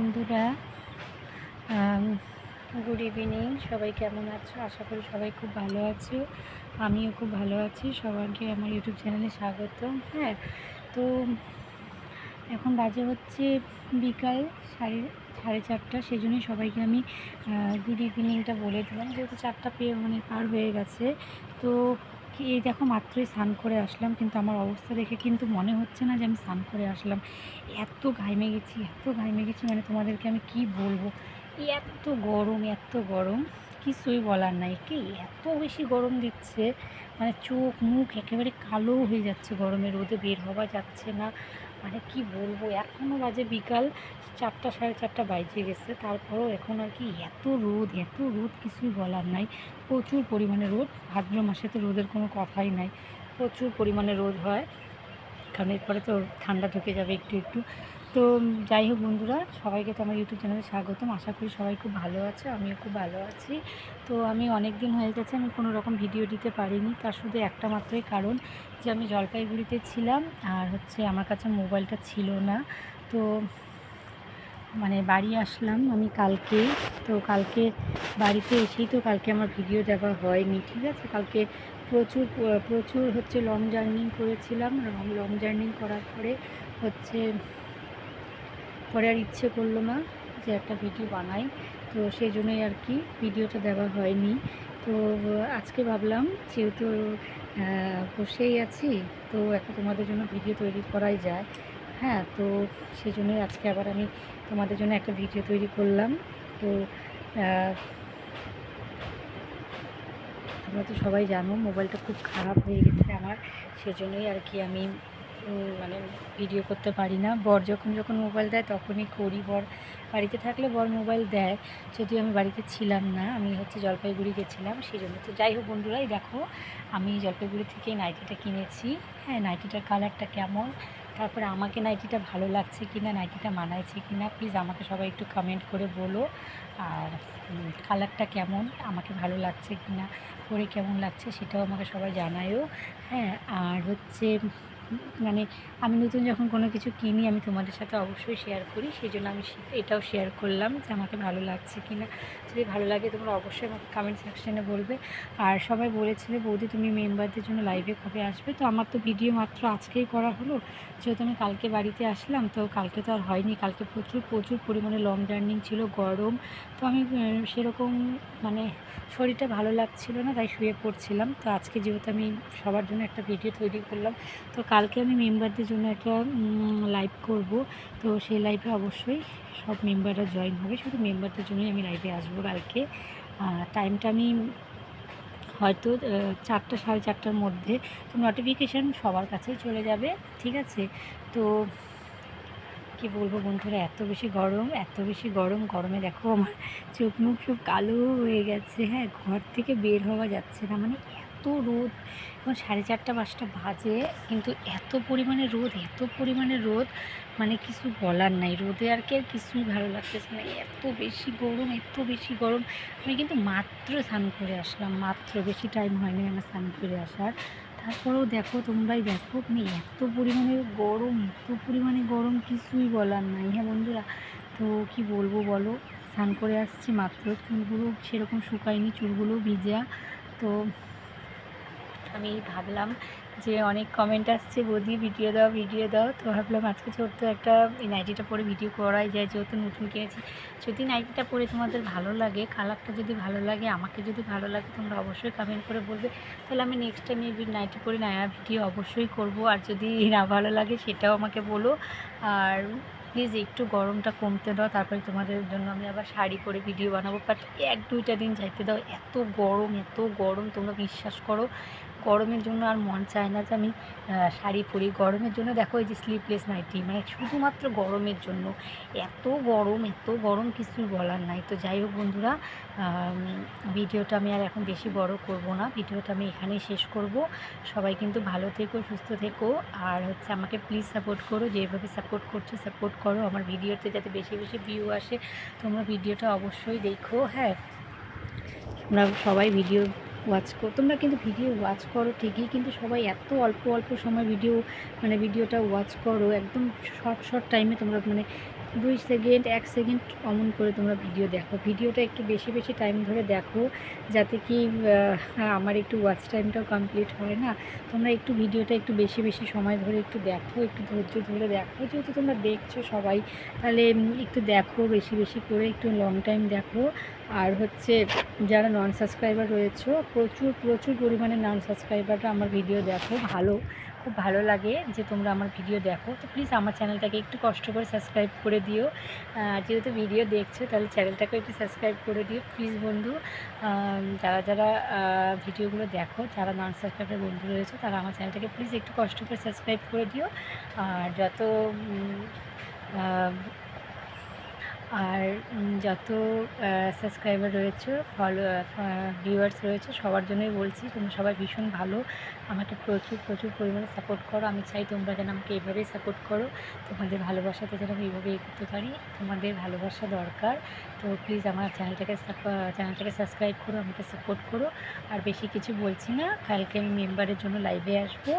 বন্ধুরা, good evening. সবাই কেমন আছো? আশা করি সবাই খুব ভালো আছো। আমিও খুব ভালো আছি। সবাইকে আমার ইউটিউব চ্যানেলে স্বাগতম। হ্যাঁ, তো এখন বাজে হচ্ছে বিকাল সাড়ে সাড়ে চারটা। সেই জন্যই সবাইকে আমি গুড ইভিনিংটা বলে দিলাম, যেহেতু চারটা পার হয়ে গেছে। তো এই দেখো, মাত্রই স্নান করে আসলাম, কিন্তু আমার অবস্থা দেখে কিন্তু মনে হচ্ছে না যে আমি স্নান করে আসলাম। এত ঘামে গেছি, মানে তোমাদেরকে আমি কি বলবো। এত গরম, এত গরম, কিছুই বলার নাই। কি এত বেশি গরম দিচ্ছে, মানে চোখ মুখ একেবারে কালো হয়ে যাচ্ছে গরমে। রোদে বের হওয়া যাচ্ছে না। মানে কি বলবো, এখনও বাজে বিকাল চারটা, সাড়ে চারটা বাইজে গেছে, তারপরেও এখন আর কি এত রোদ কিছুই বলার নাই। প্রচুর পরিমাণে রোদ। ভাদ্র মাসে তো রোদের কোনো কথাই নাই, প্রচুর পরিমাণে রোদ হয়, কারণ এরপরে তো ঠান্ডা ঢুকে যাবে একটু একটু। তো যাই হোক বন্ধুরা, সবাইকে তো আমার ইউটিউব চ্যানেলে স্বাগতম। আশা করি সবাই খুব ভালো আছে, আমিও খুব ভালো আছি। তো আমি অনেক দিন হয়ে গেছে আমি কোনো রকম ভিডিও দিতে পারিনি, তার শুধু একটা মাত্রই কারণ যে আমি জলপাইগুড়িতে ছিলাম, আর হচ্ছে আমার কাছে মোবাইলটা ছিল না। তো মানে বাড়ি আসলাম আমি কালকে। তো কালকে বাড়িতে এসেই তো কালকে আমার ভিডিও দেওয়া হয়নি, ঠিক আছে। কালকে প্রচুর প্রচুর হচ্ছে লং জার্নি করেছিলাম। লং জার্নি করার পরে হচ্ছে পরে আর ইচ্ছে করলো না যে একটা ভিডিও বানাই, তো সেই জন্যই আর কি ভিডিওটা দেওয়া হয়নি। তো আজকে ভাবলাম, যেহেতু বসেই আছি, তো একটা তোমাদের জন্য ভিডিও তৈরি করাই যায়। হ্যাঁ, তো সেই জন্যই আজকে আবার আমি তোমাদের জন্য একটা ভিডিও তৈরি করলাম। তো তোমরা তো সবাই জানো মোবাইলটা খুব খারাপ হয়ে গেছে আমার, সেজন্যই আর কি আমি মানে ভিডিও করতে পারি না। বর যখন যখন মোবাইল দেয় তখনই করি। বর বাড়িতে থাকলে বর মোবাইল দেয়, যদিও আমি বাড়িতে ছিলাম না, আমি হচ্ছে জলপাইগুড়ি গেছিলাম, সেই জন্য। তো যাই হোক বন্ধুরাই, দেখো আমি জলপাইগুড়ি থেকে নাইটিটা কিনেছি। হ্যাঁ, নাইটিটার কালারটা কেমন, তারপরে আমাকে নাইটিটা ভালো লাগছে কি না, নাইটিটা মানাইছে কি না, প্লিজ আমাকে সবাই একটু কমেন্ট করে বলো। আর কালারটা কেমন, আমাকে ভালো লাগছে কি না, পরে কেমন লাগছে সেটাও আমাকে সবাই জানায়ও। হ্যাঁ, আর হচ্ছে মানে আমি নতুন যখন কোনো কিছু কিনি আমি তোমাদের সাথে অবশ্যই শেয়ার করি, সেই জন্য আমি এটাও শেয়ার করলাম যে আমাকে ভালো লাগছে কি না। যদি ভালো লাগে তোমরা অবশ্যই আমাকে কমেন্ট সেকশানে বলবে। আর সবাই বলেছিলে, বৌদি তুমি মেম্বারদের জন্য লাইভে কবে আসবে। তো আমার তো ভিডিও মাত্র আজকেই করা হলো, যেহেতু আমি কালকে বাড়িতে আসলাম, তো কালকে তো আর হয়নি। কালকে প্রচুর প্রচুর পরিমাণে লং জার্নি ছিল, গরম। তো আমি সেরকম মানে শরীরটা ভালো লাগছিল না, তাই শুয়ে পড়ছিলাম। তো আজকে যেহেতু আমি সবার জন্য একটা ভিডিও তৈরি করলাম, তো কালকে আমি মেম্বারদের জন্য একটা লাইভ করব। তো সেই লাইভে অবশ্যই সব মেম্বাররা জয়েন হবে, শুধু মেম্বারদের জন্যই আমি লাইভে আসবো কালকে। টাইমটা আমি হয়তো চারটা, সাড়ে চারটার মধ্যে। তো নোটিফিকেশান সবার কাছেই চলে যাবে, ঠিক আছে। তো কি বলবো বন্ধুরা, এত বেশি গরম, এত বেশি গরম, গরমে দেখো আমার চোখ মুখ সব কালো হয়ে গেছে। হ্যাঁ, ঘর থেকে বের হওয়া যাচ্ছে না, মানে এত রোদ। এখন সাড়ে চারটা, পাঁচটা বাজে, কিন্তু এত পরিমাণে রোদ, এত পরিমাণে রোদ, মানে কিছু বলার নাই। রোদে আর কি আর কিছুই ভালো লাগতেছে না, এত বেশি গরম, এত বেশি গরম। আমি কিন্তু মাত্র স্নান করে আসলাম, মাত্র, বেশি টাইম হয়নি আমার স্নান করে আসার। তারপরেও দেখো, তোমরাই দেখো, মানে এত পরিমাণে গরম, এত পরিমাণে গরম, কিছুই বলার নাই। হ্যাঁ বন্ধুরা, তো কি বলবো বলো, স্নান করে আসছি মাত্র, চুলগুলো সেরকম শুকায়নি, চুলগুলো ভিজা। তো আমি ভাবলাম যে অনেক কমেন্ট আসছে, বৌদি ভিডিও দাও, ভিডিও দাও। তো ভাবলাম আজকে ছোট্ট একটা এই নাইটিটা পরে ভিডিও করাই যায়, যেহেতু নতুন কিনেছি। যদি নাইটিটা পরে তোমাদের ভালো লাগে, কালারটা যদি ভালো লাগে, আমাকে যদি ভালো লাগে, তোমরা অবশ্যই কমেন্ট করে বলবে, তাহলে আমি নেক্সট টাইম এই নাইটি পরে নয়া ভিডিও অবশ্যই করব। আর যদি না ভালো লাগে সেটাও আমাকে বলো। আর প্লিজ একটু গরমটা কমতে দাও, তারপরে তোমাদের জন্য আমি আবার শাড়ি পরে ভিডিও বানাবো। বাট এক দুইটা দিন যাইতে দাও, এত গরম, এত গরম, তোমরা বিশ্বাস করো, গরমের জন্য আর মন চায় না যে আমি শাড়ি পরি। গরমের জন্য দেখো এই যে স্লিভলেস নাইটি, মানে শুধুমাত্র গরমের জন্য এত গরম, এত গরম, কিছুই বলার নাই। তো যাই হোক বন্ধুরা, ভিডিওটা আমি আর এখন বেশি বড় করব না, ভিডিওটা আমি এখানেই শেষ করব। সবাই কিন্তু ভালো থেকো, সুস্থ থেকো, আর হচ্ছে আমাকে প্লিজ সাপোর্ট করো, যেভাবে সাপোর্ট করছো সাপোর্ট করো। আমার ভিডিওতে যাতে বেশি বেশি ভিউ আসে, তোমরা ভিডিওটা অবশ্যই দেখো। হ্যাঁ, তোমরা সবাই ভিডিও ওয়াচ করো, তোমরা কিন্তু ভিডিও ওয়াচ করো ঠিকই, কিন্তু সবাই এত অল্প অল্প সময় ভিডিওটা ওয়াচ করো, একদম শর্ট শর্ট টাইমে তোমরা মানে 2 সেকেন্ড 1 সেকেন্ড অমন করে তোমরা ভিডিও দেখো। ভিডিওটা একটু বেশি বেশি টাইম ধরে দেখো, যাতে কি আমার একটু ওয়াচ টাইমটাও কমপ্লিট হয় না। তোমরা একটু ভিডিওটা একটু বেশি বেশি সময় ধরে একটু দেখো, একটু ধৈর্য ধরে দেখো। যেহেতু তোমরা দেখছো সবাই, তাহলে একটু দেখো বেশি বেশি করে, একটু লং টাইম দেখো। আর হচ্ছে যারা নন সাবস্ক্রাইবার রয়েছো, প্রচুর প্রচুর পরিমাণে নন সাবস্ক্রাইবাররা আমার ভিডিও দেখো, খুব ভালো লাগে যে তোমরা আমার ভিডিও দেখো। তো প্লিজ আমার চ্যানেলটাকে একটু কষ্ট করে সাবস্ক্রাইব করে দিও। যেহেতু ভিডিও দেখছো, তাহলে চ্যানেলটাকে একটু সাবস্ক্রাইব করে দিও প্লিজ বন্ধু। যারা যারা ভিডিওগুলো দেখো, যারা নন সাবস্ক্রাইবার বন্ধু রয়েছে, তারা আমার চ্যানেলটাকে প্লিজ একটু কষ্ট করে সাবস্ক্রাইব করে দিও। আর যত সাবস্ক্রাইবার রয়েছে, ভিউয়ার্স রয়েছে, সবার জন্যই বলছি, তোমরা সবাই ভীষণ ভালো, আমাকে প্রচুর প্রচুর পরিমাণে সাপোর্ট করো। আমি চাই তোমরা যেন আমাকে এইভাবেই সাপোর্ট করো। তোমাদের ভালোবাসাতে যেন আমি এইভাবে এগোতে পারি, তোমাদের ভালোবাসা দরকার। তো প্লিজ আমার চ্যানেলটাকে সাবস্ক্রাইব করো, আমাকে সাপোর্ট করো। আর বেশি কিছু বলছি না, কালকে আমি মেম্বারের জন্য লাইভে আসবো,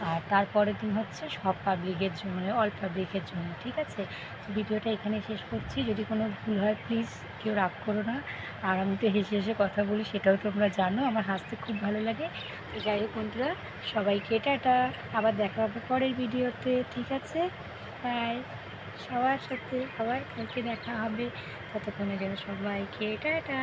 আর তারপরের দিন হচ্ছে সব পাবলিকের জন্য, মানে অল পাবলিকের জন্য, ঠিক আছে? তো ভিডিওটা এখানে শেষ করছি। যদি কোনো ভুল হয় প্লিজ কেউ রাগ করো না। আর আমি তো হেসে হেসে কথা বলি, সেটাও তোমরা জানো, আমার হাসতে খুব ভালো লাগে। তো যাই হোক বন্ধুরা, সবাইকে টাটা, আবার দেখা হবে পরের ভিডিওতে, ঠিক আছে? বাই। সবার সাথে আবার কালকে দেখা হবে, ততক্ষণের জন্য সবাইকে টাটা।